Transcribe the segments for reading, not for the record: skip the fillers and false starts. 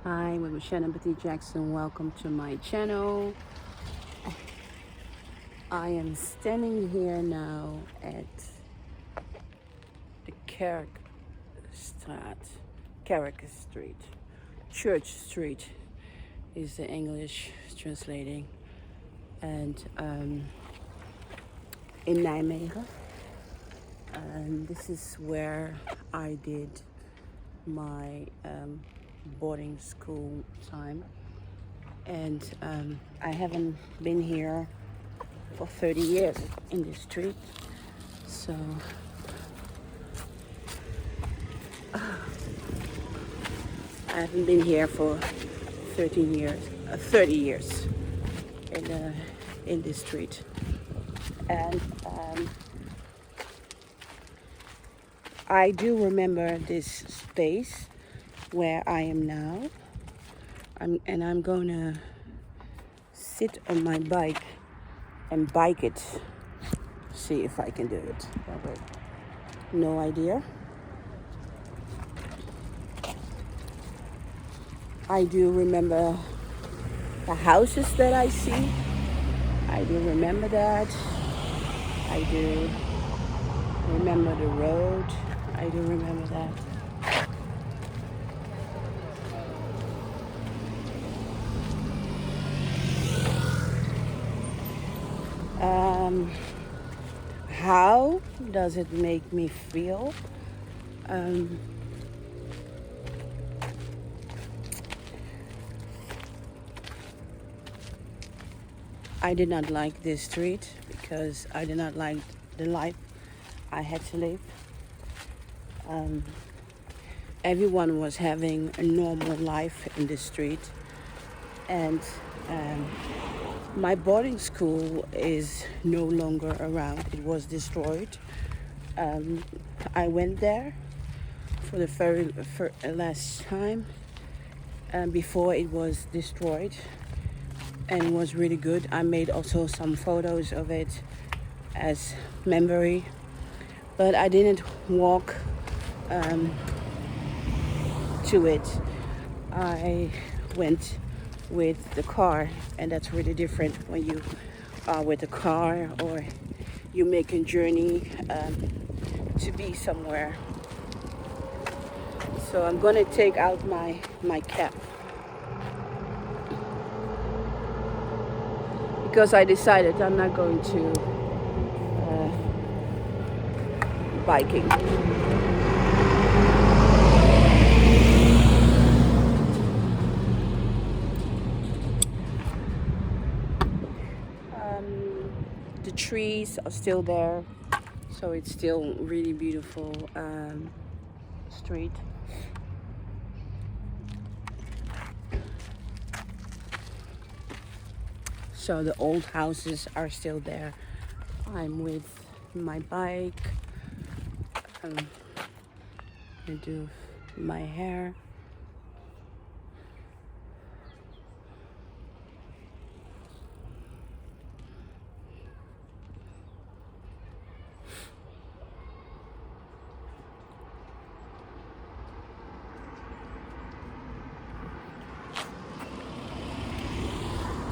Hi, I'm Mocienne Petit Jackson. Welcome to my channel. I am standing here now at the Kerk Street. Church Street is the English translating. And in Nijmegen. And this is where I did my boarding school time. And I haven't been here for 30 years in this street. So I haven't been here for 30 years in this street. And I do remember this space where I am now. I'm gonna sit on my bike and bike it. See if I can do it. No idea. I do remember the houses that I see. I do remember that. I do remember the road. I do remember that. How does it make me feel? I did not like this street because I did not like the life I had to live. Everyone was having a normal life in this street, and my boarding school is no longer around. It was destroyed. I went there for the very last time before it was destroyed, and it was really good. I made also some photos of it as memory, but I didn't walk to it. I went with the car, and that's really different when you are with a car or you make a journey to be somewhere. So I'm gonna take out my cap because I decided I'm not going to biking. The trees are still there, so it's still really beautiful street. So the old houses are still there. I'm with my bike. I do my hair.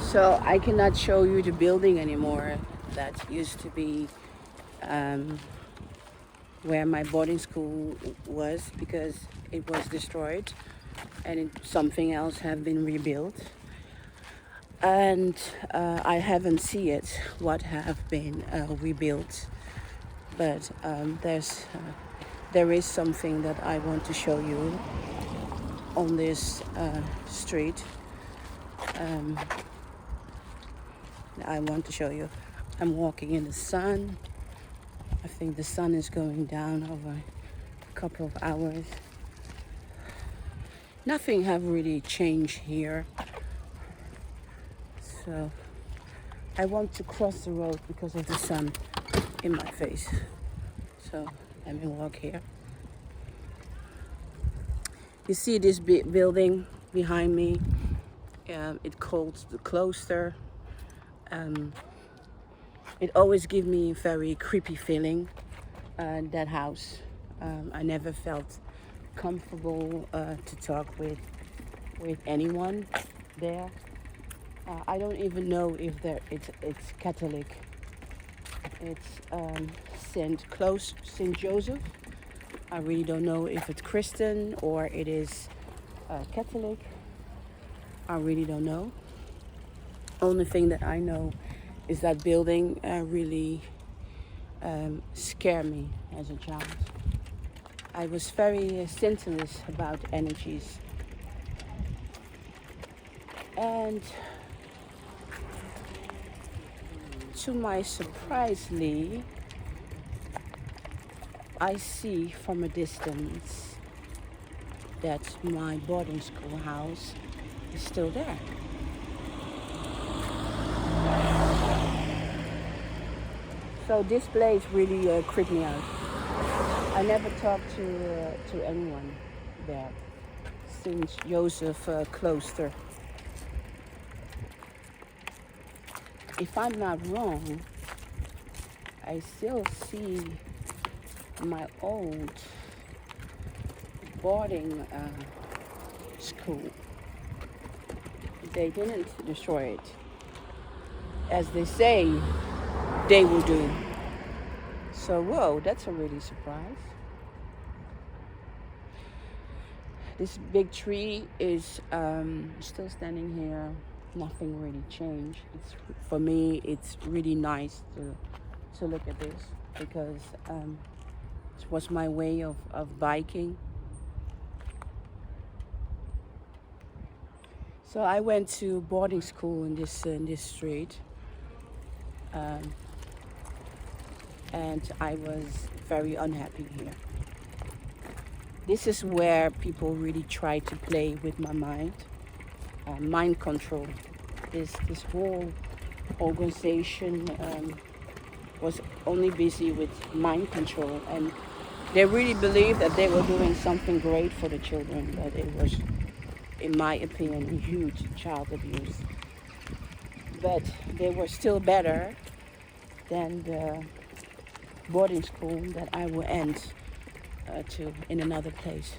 So I cannot show you the building anymore. That used to be where my boarding school was, because it was destroyed and something else have been rebuilt. And I haven't seen it what have been rebuilt, but there is something that I want to show you on this street. I want to show you. I'm walking in the sun. I think the sun is going down over a couple of hours. Nothing have really changed here. So I want to cross the road because of the sun in my face. So let me walk here. You see this building behind me? It called the cloister. It always gives me a very creepy feeling, that house. I never felt comfortable to talk with with anyone there. I don't even know if it's Catholic. It's Saint Joseph. I really don't know if it's Christian or it is Catholic. I really don't know. Only thing that I know is that building really scared me as a child. I was very sensitive about energies. And to my surprisely, I see from a distance that my boarding school house is still there. So this place really creeped me out. I never talked to anyone there since Joseph closed. If I'm not wrong, I still see my old boarding school. They didn't destroy it, as they say they will do. So, whoa, that's a really surprise. This big tree is still standing here. Nothing really changed. For me, it's really nice to look at this because it was my way of biking. So I went to boarding school in this street, and I was very unhappy here. This is where people really try to play with my mind, mind control. This whole organization was only busy with mind control, and they really believed that they were doing something great for the children, but it was, in my opinion, huge child abuse. But they were still better than the boarding school that I will end to in another place.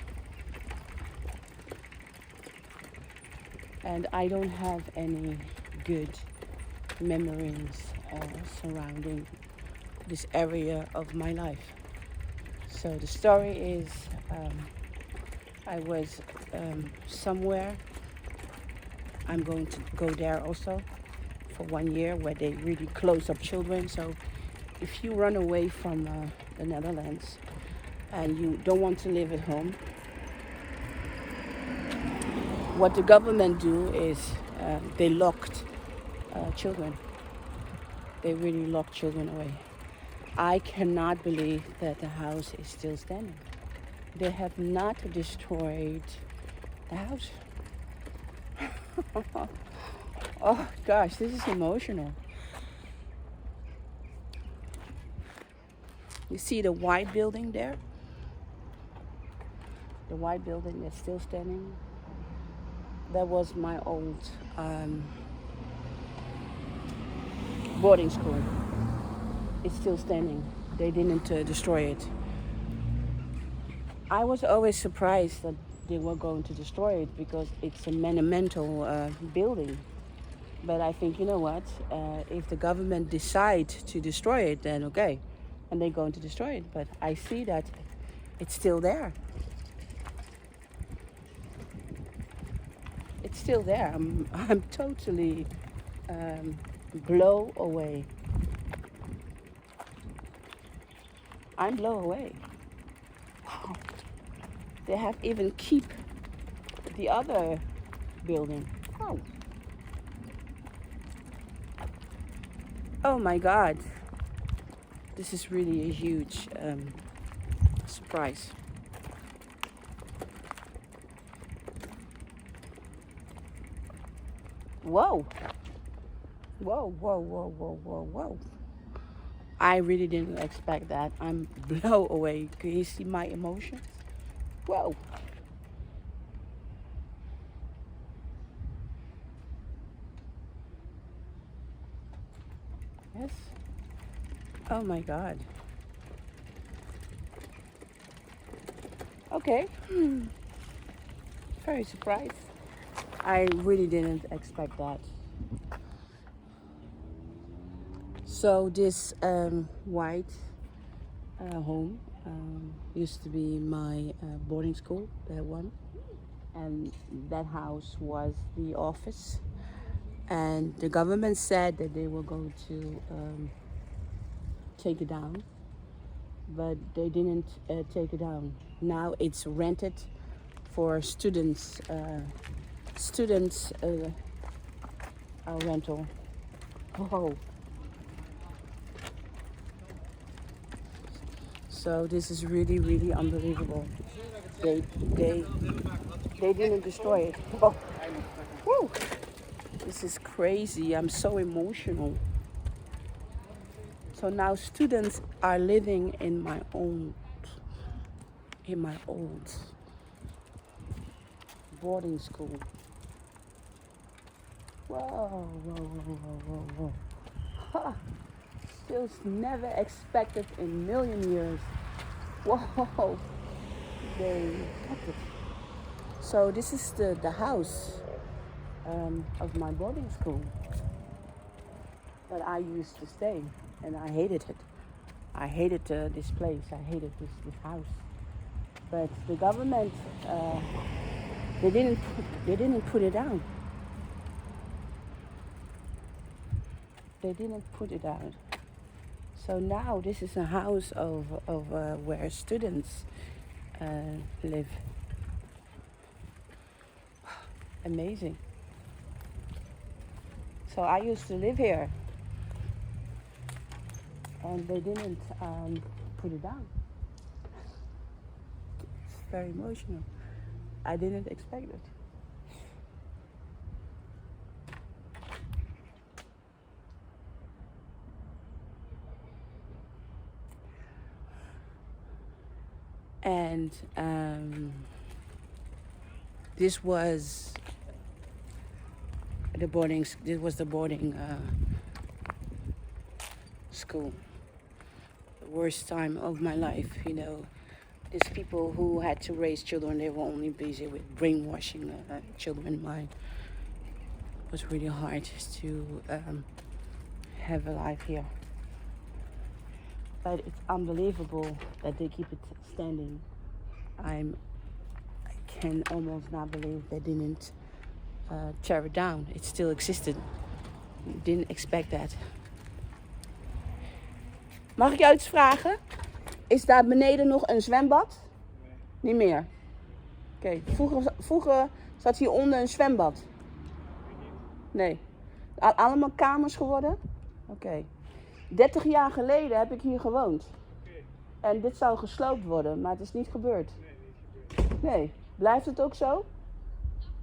And I don't have any good memories surrounding this area of my life. So the story is I was somewhere. I'm going to go there also for 1 year where they really close up children. So if you run away from the Netherlands and you don't want to live at home, what the government do is they locked children. They really locked children away. I cannot believe that the house is still standing. They have not destroyed the house. Oh gosh, this is emotional. You see the white building there? The white building that's still standing. That was my old boarding school. It's still standing. They didn't destroy it. I was always surprised that they were going to destroy it because it's a monumental building. But I think, you know what, if the government decides to destroy it, then okay, and they're going to destroy it. But I see that it's still there. It's still there. I'm totally blown away. I'm blown away. Wow. They have even keep the other building. Oh. Oh my God. This is really a huge surprise. Whoa. Whoa, whoa, whoa, whoa, whoa, whoa. I really didn't expect that. I'm blown away. Can you see my emotions? Whoa. Yes. Oh my God. Okay. Very surprised. I really didn't expect that. So this white home used to be my boarding school, that one. And that house was the office. And the government said that they were going to take it down, but they didn't take it down. Now it's rented for students. Students rental. Oh, so this is really, really unbelievable. They they they didn't destroy it. Oh, woo. This is crazy. I'm so emotional. So now students are living in my old boarding school. Whoa, whoa, whoa, whoa, whoa, whoa. Ha. Still never expected in a million years. Whoa, they kept it. So this is the house of my boarding school that I used to stay, and I hated it. I hated this place. I hated this house. But the government, they didn't put it down. They didn't put it down. So now this is a house of where students live. Amazing. So I used to live here, and they didn't put it down. It's very emotional. I didn't expect it. And this was the boarding. This was the boarding school. The worst time of my life, you know. These people who had to raise children, they were only busy with brainwashing children. It was really hard to have a life here. But it's unbelievable that they keep it standing. I can almost not believe they didn't tear it down. It still existed. Didn't expect that. Mag ik jou iets vragen? Is daar beneden nog een zwembad? Nee. Niet meer? Oké. Vroeger zat hieronder een zwembad? Nee. Allemaal kamers geworden? Oké. 30 jaar geleden heb ik hier gewoond. En dit zou gesloopt worden, maar het is niet gebeurd. Nee, niet gebeurd. Nee. Blijft het ook zo?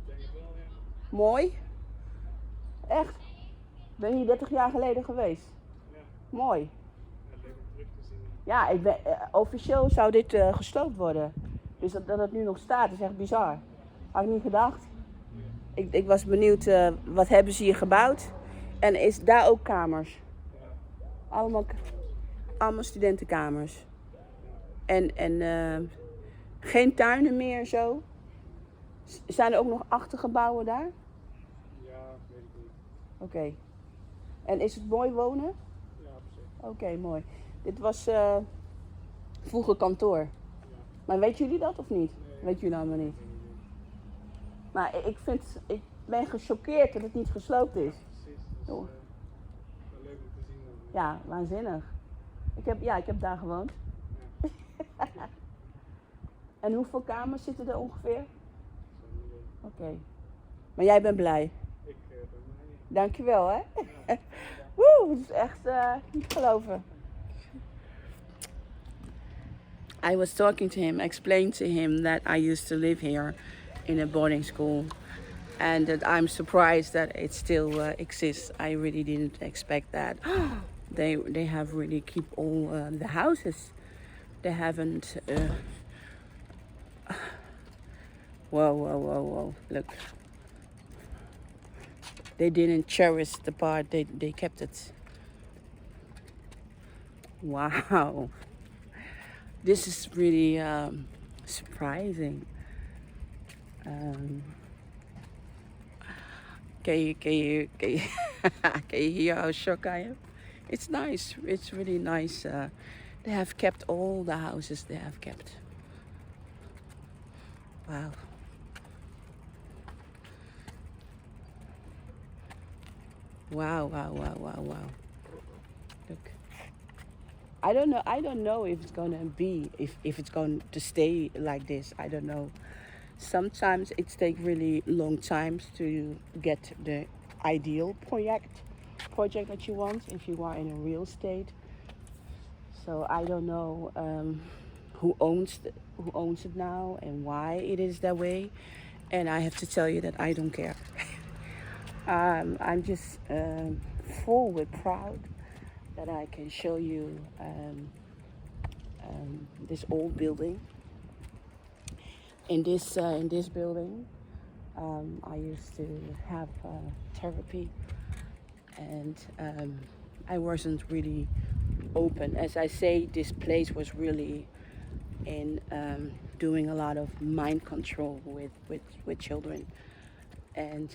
Denk het wel, ja. Mooi? Echt? Ben je hier 30 jaar geleden geweest? Ja. Mooi. Ja, het leuk om terug te zien. Ja, officieel zou dit gesloopt worden. Dus dat het nu nog staat, is echt bizar. Had ik niet gedacht. Ik was benieuwd, wat hebben ze hier gebouwd? En is daar ook kamers? Allemaal studentenkamers. En geen tuinen meer zo? Zijn er ook nog achtergebouwen daar? Ja, weet ik niet. Oké. En is het mooi wonen? Ja, precies. Oké, mooi. Dit was vroeger kantoor. Ja. Maar weten jullie dat of niet? Nee. Weet jullie allemaal niet? Maar ik ben gechoqueerd dat het niet gesloopt is. Ja, precies. Dat is leuk om te zien dan. Ja, waanzinnig. Ik heb daar gewoond. Ja. En hoeveel kamers zitten er ongeveer? Oké. Maar jij bent blij? Ik ben blij. Dankjewel, hè? Ja. Woe, het is echt niet geloven. I was talking to him, explained to him that I used to live here in a boarding school. And that I'm surprised that it still exists. I really didn't expect that. They have really keep all the houses. They haven't. Whoa! Look. They didn't cherish the part. They kept it. Wow. This is really surprising. Can you can you hear how shocked I am? It's nice. It's really nice. They have kept all the houses they have kept. Wow. Wow, wow, wow, wow, wow. Look. I don't know if it's gonna be if it's going to stay like this. I don't know. Sometimes it takes really long times to get the ideal project that you want if you are in a real estate. So I don't know who owns it now and why it is that way. And I have to tell you that I don't care. I'm just full with proud that I can show you this old building. In this building, I used to have therapy, and I wasn't really open. As I say, this place was really in doing a lot of mind control with children, and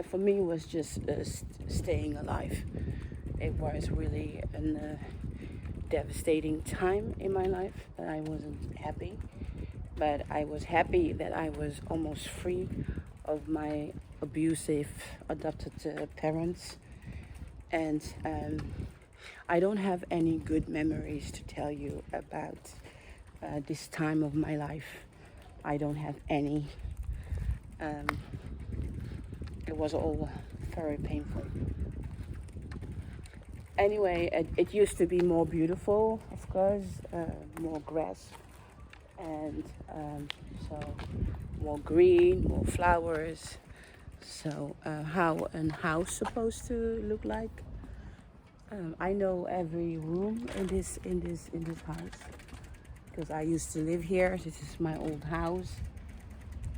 for me it was just staying alive. It was really a devastating time in my life that I wasn't happy, but I was happy that I was almost free of my abusive adopted parents, and I don't have any good memories to tell you about this time of my life. I don't have any. Um, it was all very painful. Anyway, it used to be more beautiful, of course, more grass, and so more green, more flowers. So how a house supposed to look like? I know every room in this house because I used to live here. This is my old house,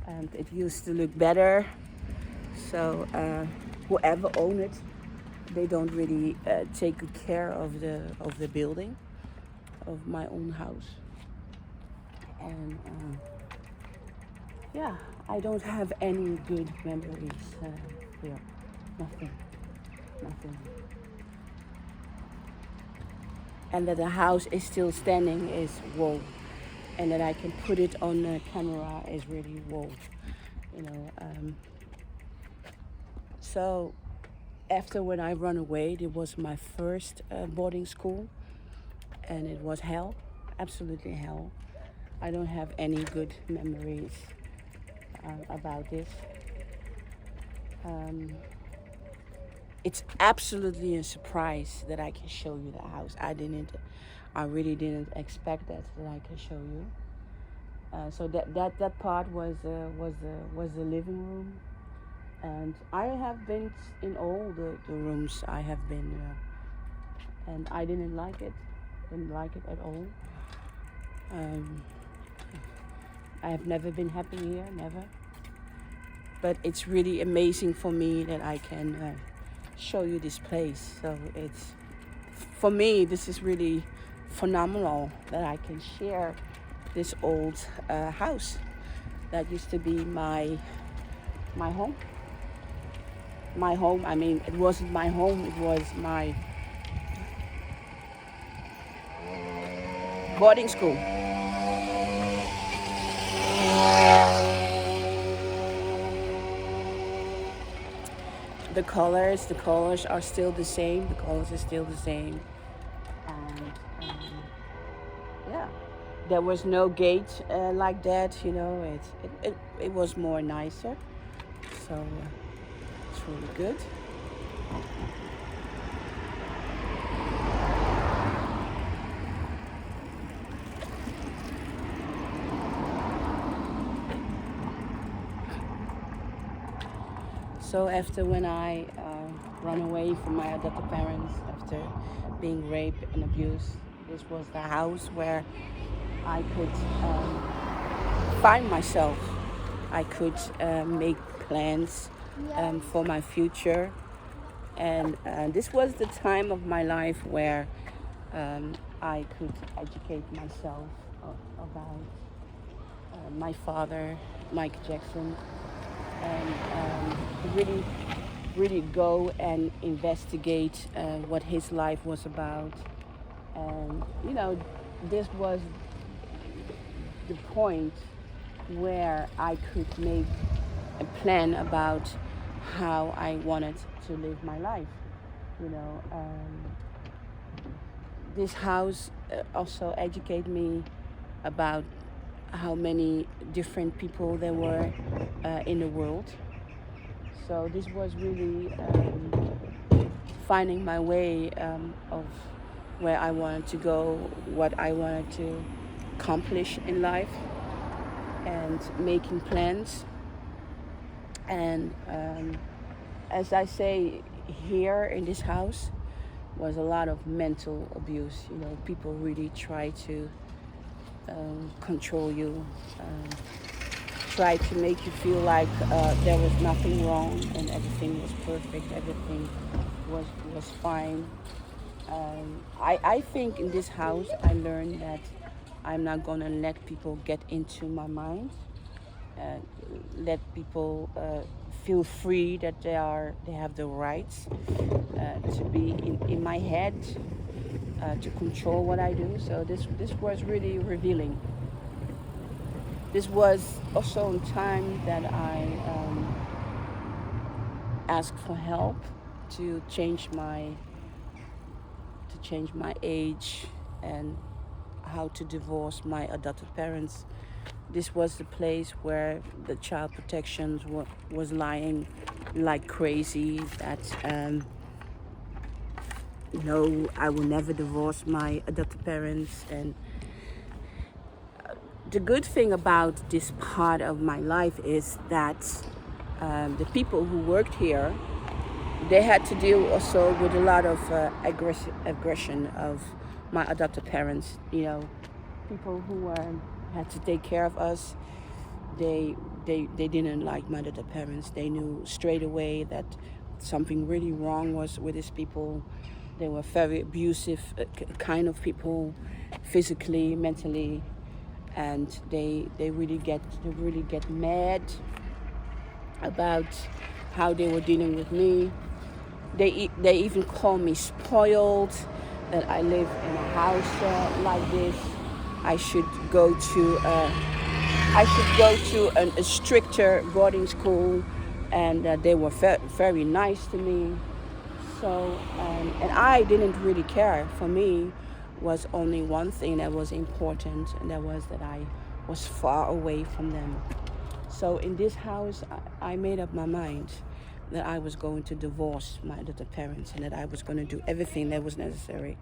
and it used to look better. So whoever owned it, they don't really take good care of the building of my own house, and yeah, I don't have any good memories here. Nothing, nothing. And that the house is still standing is whoa, and that I can put it on the camera is really whoa, you know. So after when I run away, it was my first boarding school, and it was hell, absolutely hell. I don't have any good memories about this. It's absolutely a surprise that I can show you the house. I really didn't expect that I can show you. So that part was the living room, and I have been in all the rooms I have been, and I didn't like it at all. I have never been happy here, never. But it's really amazing for me that I can show you this place. So it's, for me, this is really phenomenal that I can share this old house that used to be my home. My home, I mean, it wasn't my home, it was my boarding school. The colors are still the same. The colors are still the same, and yeah, there was no gate like that. You know, it was more nicer. So it's really good. So after when I run away from my adopted parents after being raped and abused, this was the house where I could find myself. I could make plans for my future, and this was the time of my life where I could educate myself about my father, Michael Jackson, and really, really go and investigate what his life was about. And this was the point where I could make a plan about how I wanted to live my life. This house also educated me about how many different people there were in the world. So this was really finding my way of where I wanted to go, what I wanted to accomplish in life, and making plans. And as I say, here in this house was a lot of mental abuse. People really try to control you, try to make you feel like there was nothing wrong and everything was perfect, everything was fine. I think in this house I learned that I'm not gonna let people get into my mind, let people feel free that they have the rights to be in my head, to control what I do. So this was really revealing. This was also a time that I asked for help to change my age and how to divorce my adopted parents. This was the place where the child protection was lying like crazy, that no, I will never divorce my adopted parents. And the good thing about this part of my life is that the people who worked here, they had to deal also with a lot of aggression of my adopted parents. People who had to take care of us, they didn't like my adopted parents. They knew straight away that something really wrong was with these people. They were very abusive kind of people, physically, mentally, and they really get mad about how they were dealing with me. They even call me spoiled, that I live in a house like this. I should go to a stricter boarding school, and they were very nice to me. So and I didn't really care. For me, was only one thing that was important, and that was that I was far away from them. So in this house, I made up my mind that I was going to divorce my adopted parents and that I was going to do everything that was necessary.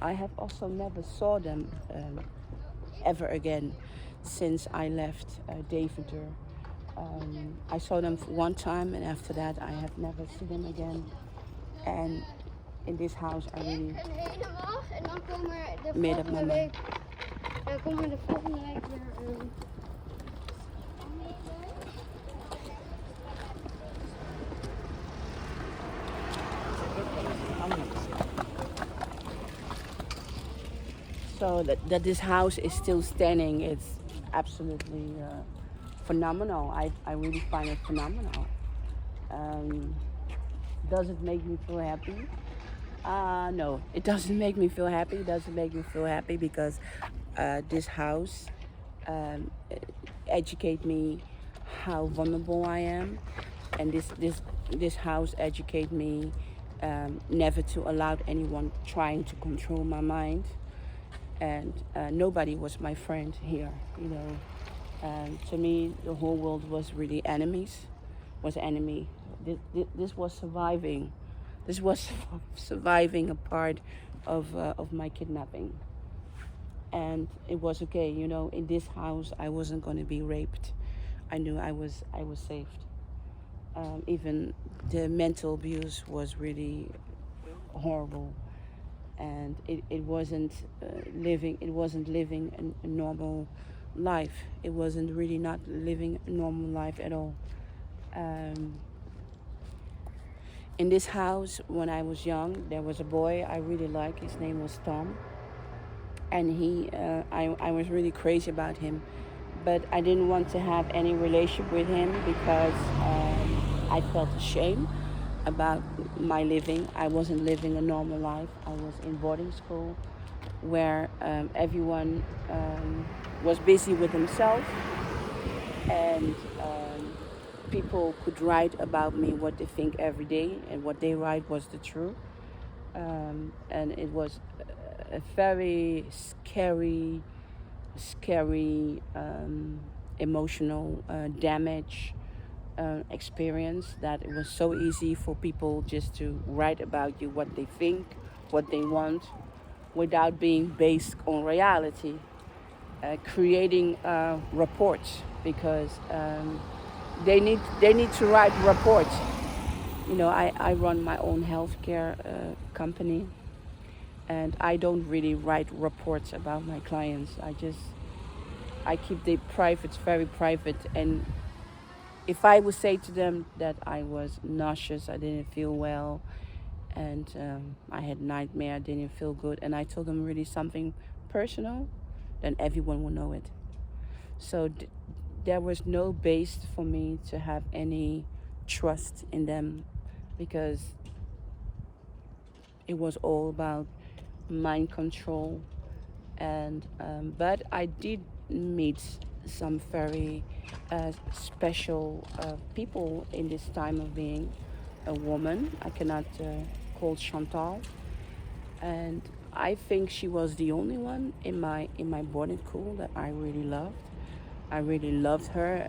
I have also never saw them ever again since I left Deventer. I saw them one time, and after that I have never seen them again. And in this house I really made up my mind. Dan komen we de volgende week weer. So that this house is still standing, it's absolutely phenomenal. I really find it phenomenal. Does it make me feel happy? No, it doesn't make me feel happy. It doesn't make me feel happy because this house educate me how vulnerable I am, and this house educate me never to allow anyone trying to control my mind. And nobody was my friend here. To me, the whole world was really was enemy. This was surviving. This was surviving a part of my kidnapping. And it was okay. In this house, I wasn't going to be raped. I knew I was saved. Even the mental abuse was really horrible. And it wasn't living a normal life. It wasn't really not living a normal life at all. In this house, when I was young, there was a boy I really liked. His name was Tom, and I was really crazy about him. but I didn't want to have any relationship with him because I felt ashamed about my living. I wasn't living a normal life. I was in boarding school where everyone was busy with himself, and people could write about me what they think every day, and what they write was the truth. And it was a very scary, emotional damage experience, that it was so easy for people just to write about you what they think, what they want, without being based on reality, creating reports because they need to write reports. I run my own healthcare company, and I don't really write reports about my clients. I keep the private, very private. And if I would say to them that I was nauseous, I didn't feel well, and I had nightmare, I didn't feel good, and I told them really something personal, then everyone will know it. So there was no base for me to have any trust in them, because it was all about mind control. And but I did meet some very special people in this time of being a woman. I cannot call Chantal, and I think she was the only one in my boarding school that I really loved. I really loved her.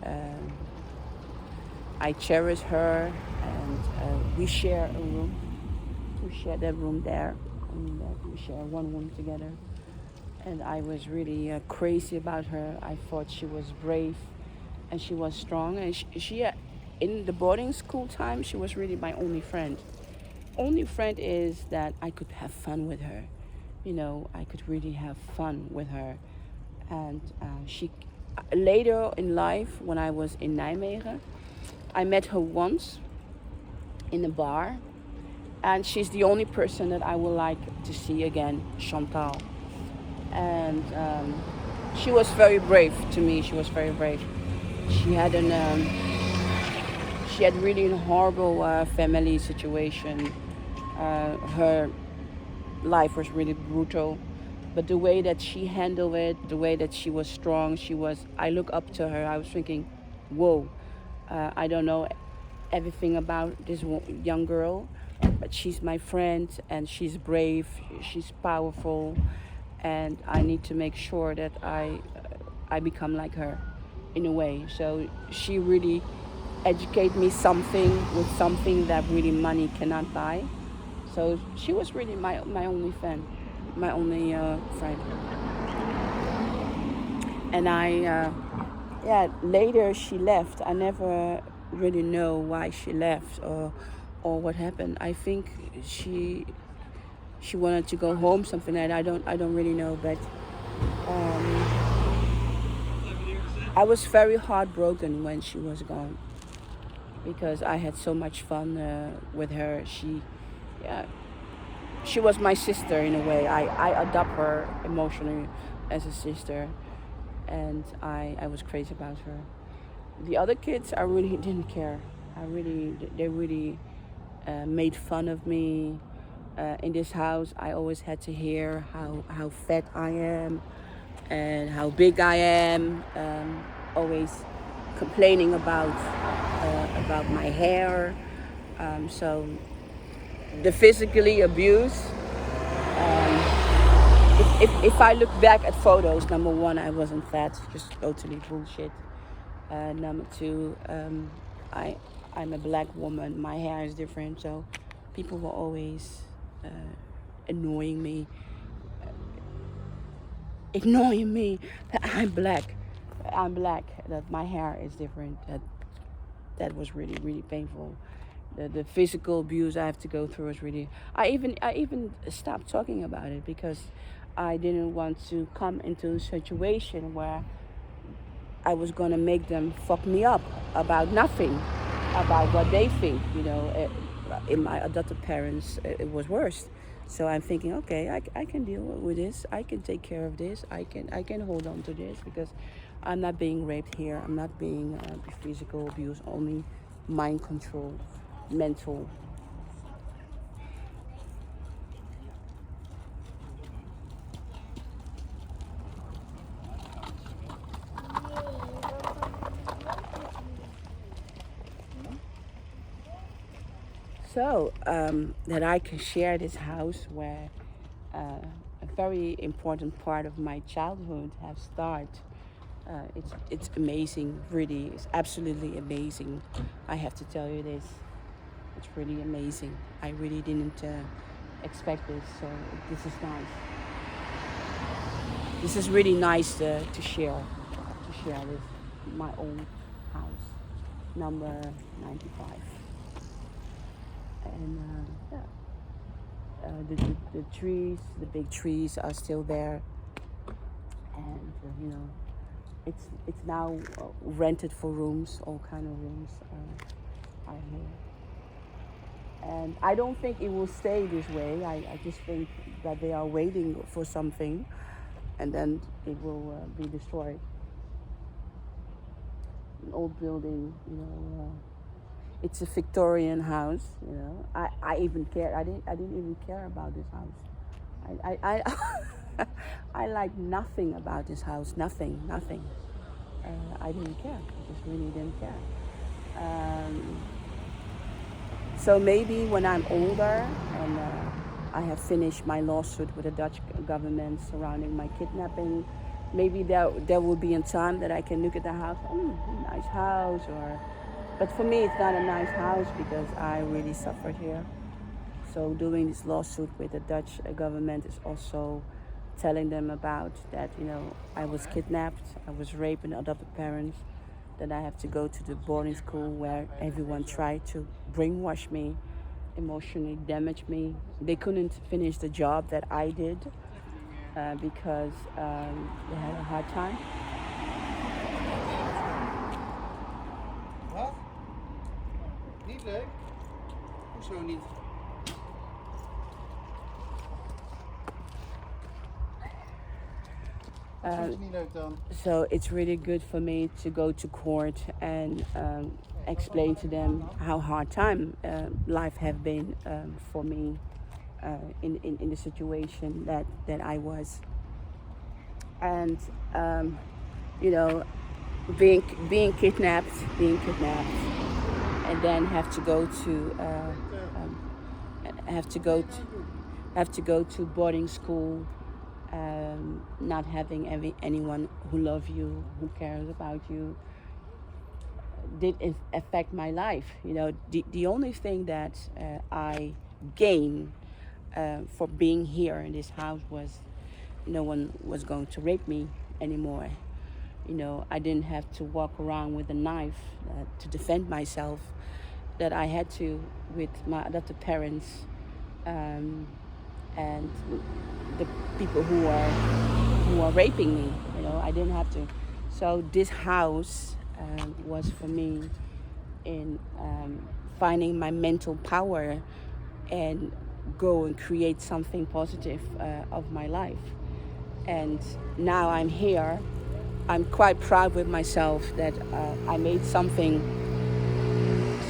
I cherish her, and we share a room. We share that room there, and we share one room together. And I was really crazy about her. I thought she was brave, and she was strong. And she in the boarding school time, she was really my only friend. Only friend is that I could have fun with her. I could really have fun with her. And she later in life, when I was in Nijmegen, I met her once in a bar, and she's the only person that I would like to see again, Chantal. And she was very brave to me. She was very brave. She had she had really a horrible family situation. Her life was really brutal, but the way that she handled it, the way that she was strong, I look up to her. I was thinking, whoa, I don't know everything about this young girl, but she's my friend, and she's brave, she's powerful, and I need to make sure that I become like her in a way. So she really educated me with something that really money cannot buy. So she was really my only friend, my only friend. And later she left. I never really know why she left, or what happened. I think she wanted to go home, something like that. I don't really know, but I was very heartbroken when she was gone, because I had so much fun with her. She was my sister in a way. I adopt her emotionally as a sister, and I was crazy about her. The other kids, I really didn't care. They really made fun of me. In this house, I always had to hear how fat I am and how big I am. Always complaining about my hair. So the physically abuse. If I look back at photos, number one, I wasn't fat, just totally bullshit. Number two, I'm a black woman. My hair is different, so people were always annoying me that I'm black. That my hair is different. That was really, really painful. The physical abuse I have to go through is really. I even stopped talking about it, because I didn't want to come into a situation where I was gonna make them fuck me up about nothing, about what they think. In my adopted parents, it was worse. So I'm thinking, okay, I can deal with this. I can take care of this. I can hold on to this, because I'm not being raped here. I'm not being physical abuse, only mind control, mental. So that I can share this house where a very important part of my childhood have started. It's amazing, really. It's absolutely amazing. I have to tell you this. It's really amazing. I really didn't expect this, so this is nice. This is really nice to share this, my own house, number 95. And yeah, the trees, the big trees are still there, and it's now rented for rooms, all kind of rooms are here. And I don't think it will stay this way. I just think that they are waiting for something, and then it will be destroyed. An old building, it's a Victorian house. I even care. I didn't even care about this house. I I like nothing about this house. Nothing. I didn't care. I just really didn't care. So maybe when I'm older and I have finished my lawsuit with the Dutch government surrounding my kidnapping, maybe there will be a time that I can look at the house, nice house, but for me it's not a nice house because I really suffered here. So doing this lawsuit with the Dutch government is also telling them about that, I was kidnapped, I was raped and adopted parents, that I have to go to the boarding school where everyone tried to brainwash me, emotionally damage me. They couldn't finish the job that I did because they had a hard time. Wat? Niet leuk? Hoezo niet? So it's really good for me to go to court and explain to them how hard time life have been for me in the situation that I was. And being kidnapped, and then have to go to boarding school. Not having anyone who loves you, who cares about you, did affect my life. The only thing that I gained for being here in this house was no one was going to rape me anymore. I didn't have to walk around with a knife to defend myself, that I had to with my adopted parents and the people who are raping me. I didn't have to. So this house was for me in finding my mental power and go and create something positive of my life. And now I'm here. I'm quite proud with myself that I made something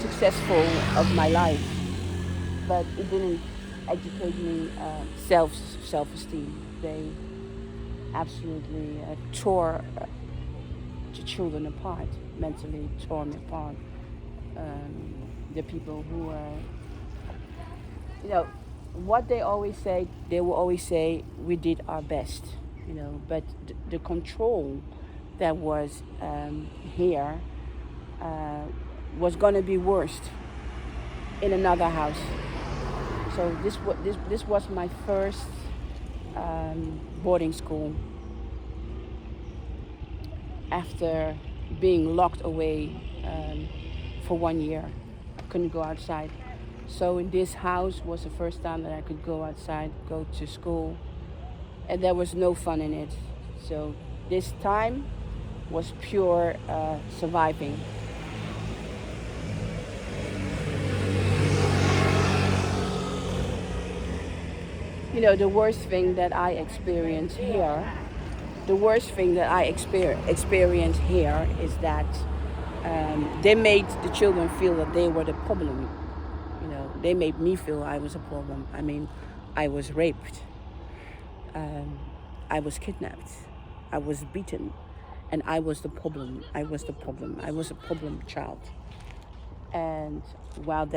successful of my life, but it didn't educate me self-esteem. They absolutely tore the children apart, mentally tore me apart. The people who what they will always say, we did our best, but the control that was here was going to be worse in another house. So this was my first boarding school after being locked away for 1 year. I couldn't go outside. So in this house was the first time that I could go outside, go to school, and there was no fun in it. So this time was pure surviving. The worst thing that I experienced here the worst thing that I experienced here is that they made the children feel that they were the problem. You know, they made me feel I was a problem. I mean, I was raped. I was kidnapped. I was beaten. And I was the problem. I was the problem. I was a problem child. And while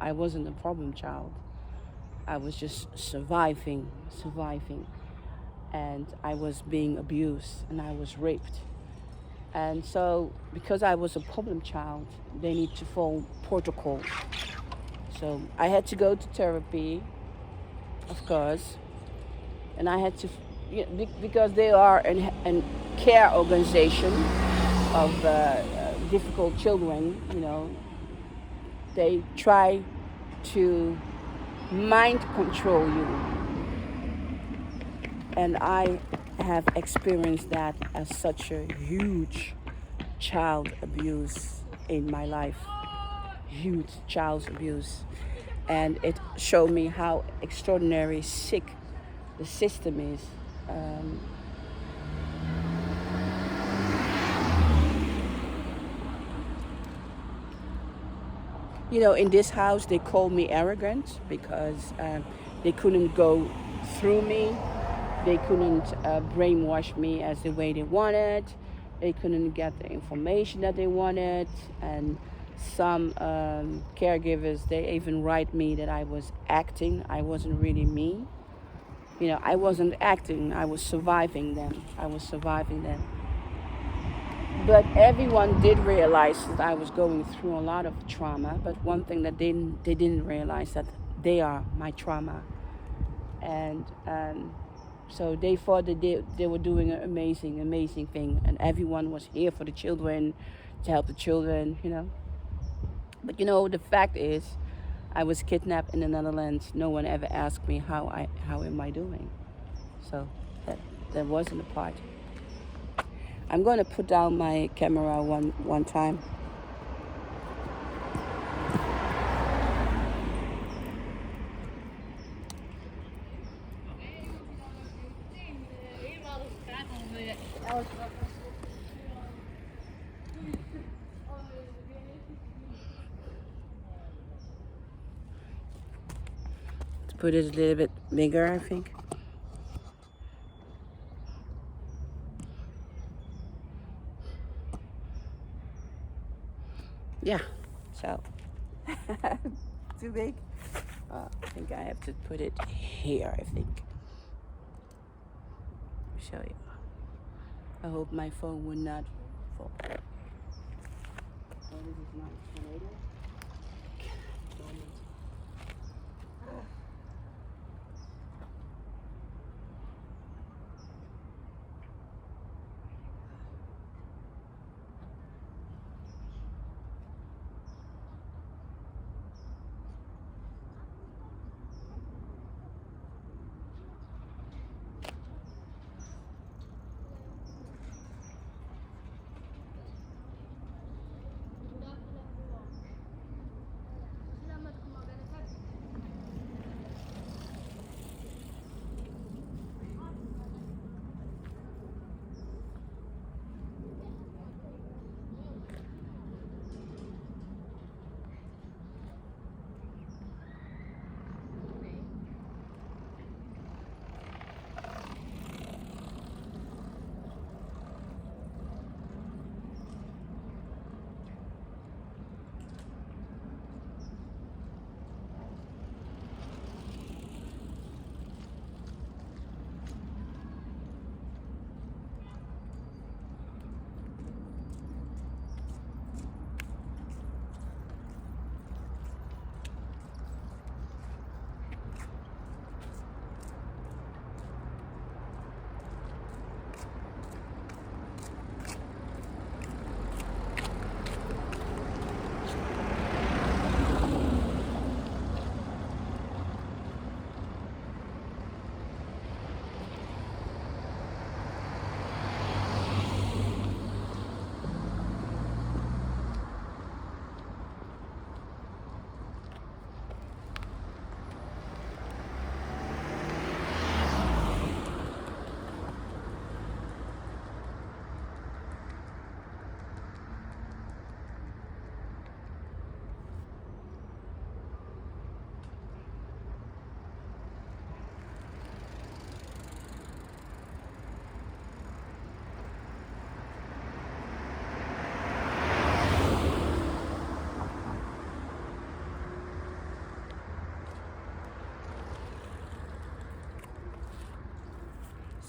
I wasn't a problem child, I was just surviving. And I was being abused and I was raped. And so, because I was a problem child, they need to follow protocol. So I had to go to therapy, of course, and I had to, because they are an care organization of difficult children. You know, they try to mind control you, and I have experienced that as such a huge child abuse in my life. Huge child abuse. And it showed me how extraordinary sick the system is. You know, in this house, they called me arrogant because they couldn't go through me. They couldn't brainwash me as the way they wanted. They couldn't get the information that they wanted. And some caregivers, they even write me that I was acting. I wasn't really me. You know, I wasn't acting. I was surviving them. But everyone did realize that I was going through a lot of trauma. But one thing that they didn't realize that they are my trauma. And so they thought that they were doing an amazing thing. And everyone was here for the children, to help the children, you know. But you know, the fact is, I was kidnapped in the Netherlands. No one ever asked me how am I doing. So that wasn't a part. I'm going to put down my camera one time. Let's put it a little bit bigger, I think. Yeah, so too big. I think I have to put it here, I think. I'll show you. I hope my phone will not fall. Oh, this is my tornado.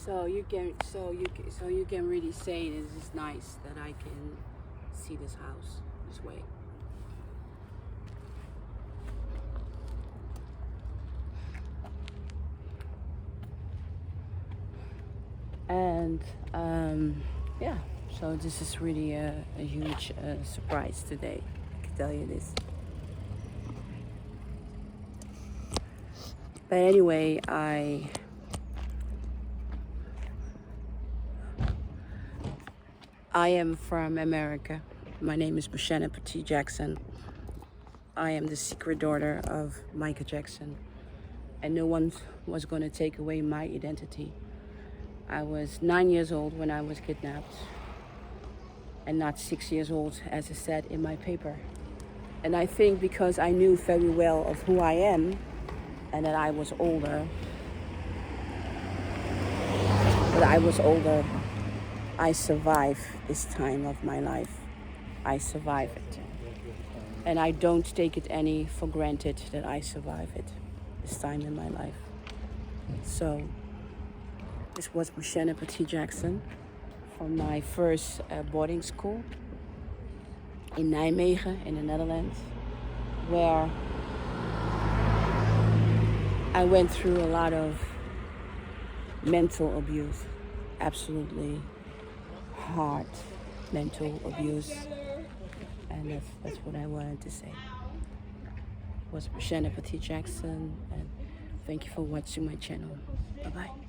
So you can really say this is nice that I can see this house this way. And yeah, so this is really a huge surprise today. I can tell you this. But anyway, I am from America. My name is Mocienne Petit Jackson. I am the secret daughter of Michael Jackson. And no one was going to take away my identity. I was 9 years old when I was kidnapped. And not 6 years old, as it said in my paper. And I think because I knew very well of who I am, and that I was older, I survived this time of my life. I survived it. And I don't take it any for granted that I survived it, this time in my life. So, this was Mocienne Petit Jackson from my first boarding school in Nijmegen, in the Netherlands, where I went through a lot of mental abuse, absolutely hard mental abuse, and that's what I wanted to say. It was Mocienne Petit Jackson, and thank you for watching my channel. Bye bye.